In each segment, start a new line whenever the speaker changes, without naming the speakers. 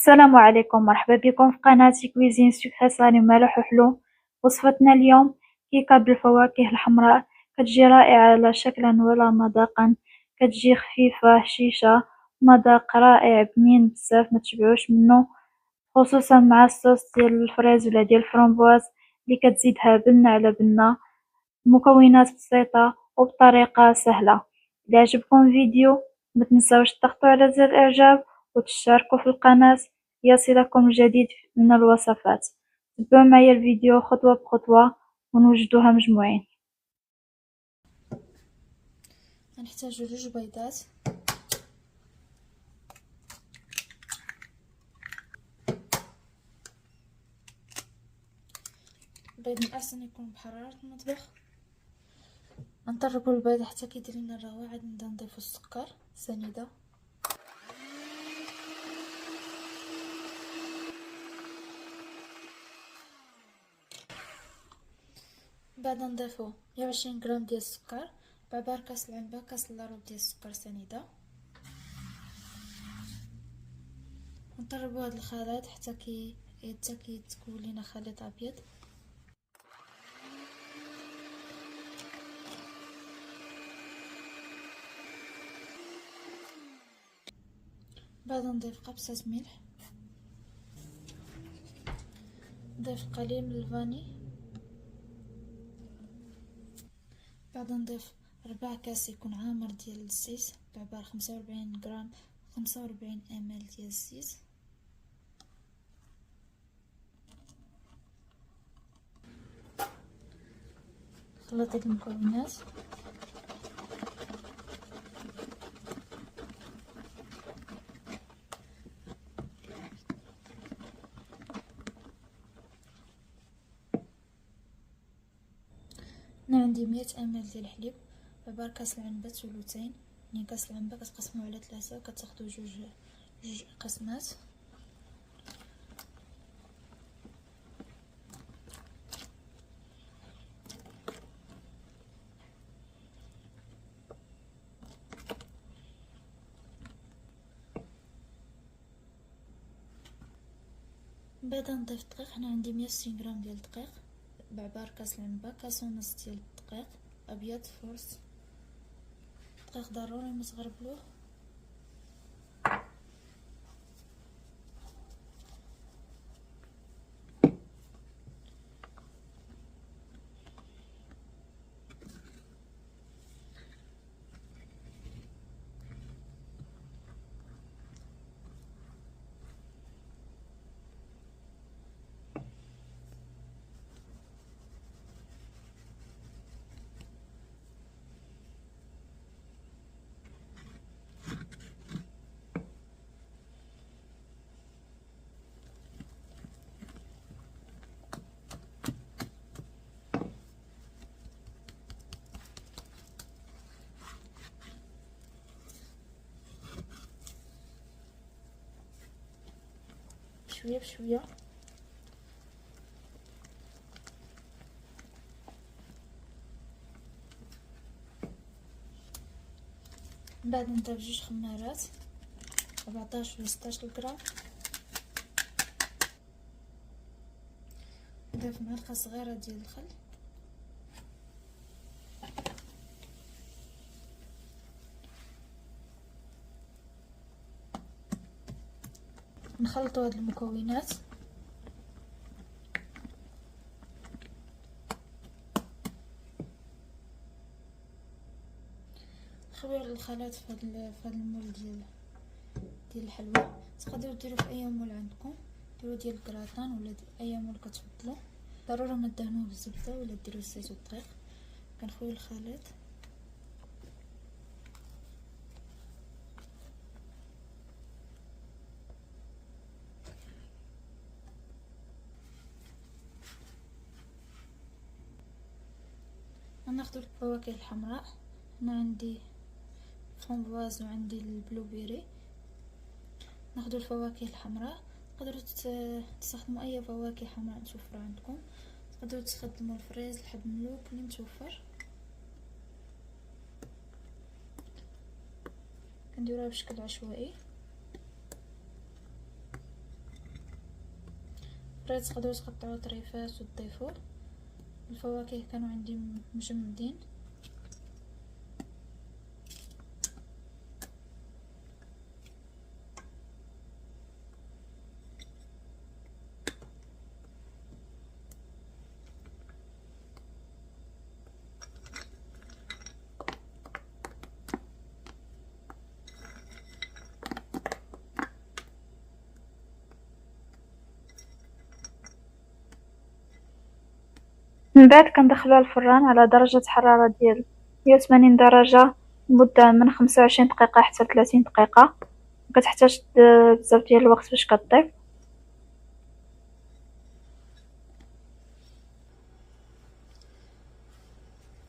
السلام عليكم، مرحبا بكم في قناتي كويزين سكري صالي مالح وحلو. وصفتنا اليوم كيكة بالفواكه الحمراء، كتجي رائعة لا شكلا ولا مذاقا، كتجي خفيفة هشيشة، مذاق رائع بنين بزاف متشبعوش منه، خصوصا مع الصوص ديال الفريز ولا ديال الفرامبواز اللي كتزيدها بنة على بنة. مكونات بسيطة وبطريقة سهلة. إذا عجبكم الفيديو متنساوش تضغطوا على زر الإعجاب وتشتركوا في القناة ليصلكم الجديد من الوصفات. تبعوا معايا الفيديو خطوة بخطوة ونوجدوها مجموعين.
غنحتاجو 2 بيضات، البيض من الأحسن يكون بحرارة المطبخ. نطربو البيض حتى كيدير لنا الرغوة، عاد نبدا نضيفو السكر سنيدة، بعد نضيفو 120 غرام ديال السكر، بعبار كاس العنبة، كاس الا ربع ديال السكر سنيدة. نطربو هاد الخليط حتى كيتكون لينا خليط ابيض. بعد نضيف قبصة ملح، نضيف قليل من الفاني، بعد نضيف 4 كاس يكون عامر ديال الزيت بعبار 45 غرام 45 مل ديال الزيت. نخلط هاد المكونات، هنا عندي 100 مل ديال الحليب بعبار كاس العنبة ثلثين، يعني كاس العنبة كتقسمو على 3 كتاخدو جوج قسمات. بعد نضيف دقيق، هنا عندي 160 غرام ديال الدقيق بعبار كاس العنبة، كاس ونص ديال الدقيق ابيض فرص. الدقيق ضروري متغربلوه. شويه بشويه. من بعد نضيف 2 خمارات 14 و 16 غرام، نضيف معلقه صغيره ديال الخل، نخلطوا هاد المكونات. نخويو الخليط في هاد المول ديال الحلوى. تقدروا ديروا في اي مول عندكم، ديروا ديال الكراتان ولا اي مول كتفضلوا، ضروري ما تدهنوه بالزبده ولا ديروا الزيت والدقيق. كنخويو الخليط، غناخدو الفواكه الحمراء. هنا عندي فرامبواز وعندي البلوبيري. ناخدو الفواكه الحمراء، تقدروا تستخدموا اي فواكه حمراء متوفره عندكم، تقدروا تستخدموا الفريز الحب ملوك اللي متوفر. كنديروها بشكل عشوائي. الفريز تقدروا تقطعوا طريفات وتضيفوه. الفواكه كانوا عندي مجمدين.
من بعد كندخلوها الفران على درجة حرارة ديال 180 درجة لمدة من 25 دقيقة حتى 30 دقيقة. مكتحتاج بزاف ديال الوقت باش كطيب.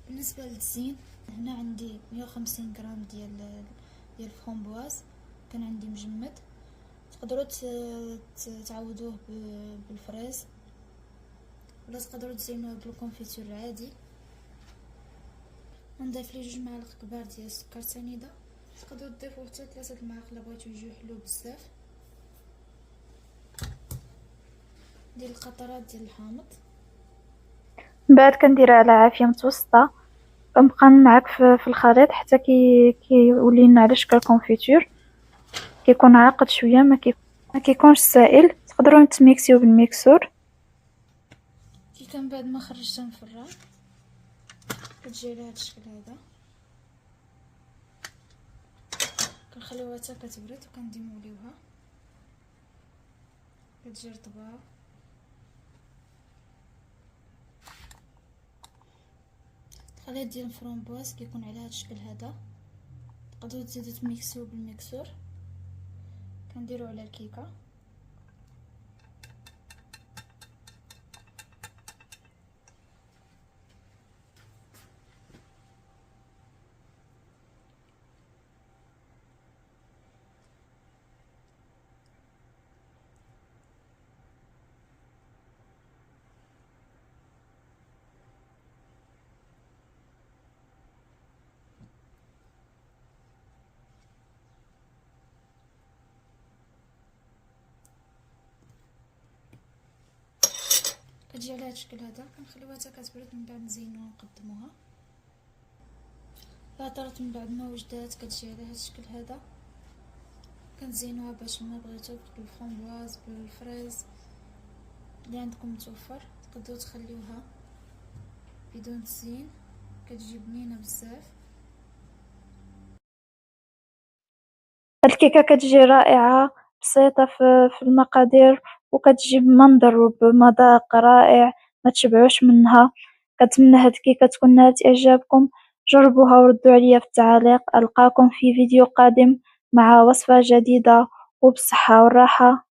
بالنسبه للتزيين، هنا عندي 150 غرام ديال الفرامبواز، كان عندي مجمد. تقدروا تعوضوه بالفريز، ولا تقدروا تزينوه بالكونفيتور العادي. نضيف ليه 2 معالق كبار ديال السكر سنيده. تقدروا تضيفوا حتى 3 المعالق الا بغيتو يجيو حلو بزاف. ديال القطرات ديال الحامض.
من بعد كنديرها على عافية متوسطة، كنبقى معاك في الخليط حتى كيولي لنا على شكل كونفيتور. كيكون عاقد شويه، ما كيكونش سائل. تقدروا تميكسيو بالميكسور.
كي كان بعد ما خرجتها من الفران كتجي على هذا الشكل هذا. كنخليوها حتى كتبرد وكنديموليوها، كتجي رطبه. الخليط ديال الفرامبواز كيكون على هذا الشكل هذا. تقدروا تزيدوا تميكسيو بالميكسور. كنديرو على الكيكه. كتجي على هذا الشكل هذا. كنخليوها حتى كتبرد، من بعد نزينوها ونقدموها. لاطرت من بعد ما وجدات كتجي على هذا الشكل هذا. كنزينوها باش ما بغيتو بالفرامبواز بالفريز اللي عندكم متوفر. تقدروا تخليوها بدون تزيين، كتجي بنينه بزاف.
الكيكه كتجي رائعه، بسيطه في المقادير، وكتجي بمنظر وبمذاق رائع ما تشبعوش منها. كنتمنى هاد الكيكه تكون نالت اعجابكم. جربوها وردوا عليا في التعاليق. القاكم في فيديو قادم مع وصفه جديده، وبالصحه والراحه.